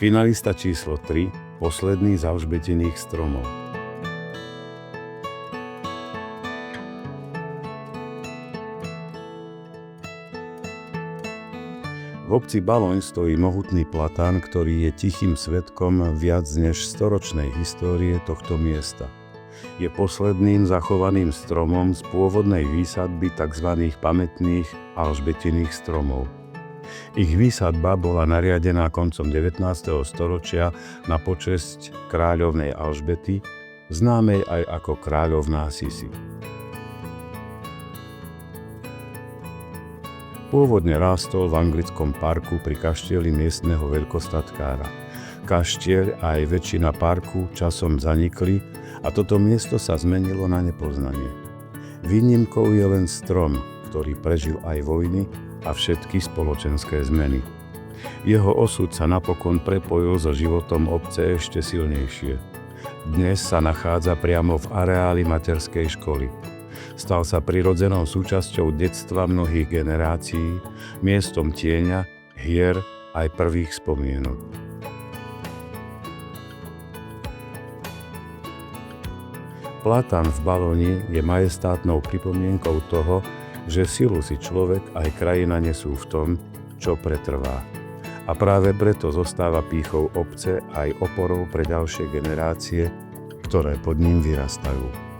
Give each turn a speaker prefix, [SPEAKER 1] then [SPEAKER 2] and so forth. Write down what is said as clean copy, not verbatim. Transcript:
[SPEAKER 1] Finalista číslo 3, posledný z alžbetiných stromov. V obci Baloň stojí mohutný platán, ktorý je tichým svedkom viac než storočnej histórie tohto miesta. Je posledným zachovaným stromom z pôvodnej výsadby tzv. Pamätných alžbetiných stromov. Ich výsadba bola nariadená koncom 19. storočia na počesť kráľovnej Alžbety, známej aj ako kráľovná Sisi. Pôvodne rástol v anglickom parku pri kaštieli miestneho veľkostatkára. Kaštieľ a aj väčšina parku časom zanikli a toto miesto sa zmenilo na nepoznanie. Výnimkou je len strom, ktorý prežil aj vojny a všetky spoločenské zmeny. Jeho osud sa napokon prepojil so životom obce ešte silnejšie. Dnes sa nachádza priamo v areáli materskej školy. Stal sa prirodzenou súčasťou detstva mnohých generácií, miestom tieňa, hier aj prvých spomienok. Platán v Baloni je majestátnou pripomienkou toho, že silu si človek aj krajina nesú v tom, čo pretrvá. A práve preto zostáva pýchou obce aj oporou pre ďalšie generácie, ktoré pod ním vyrastajú.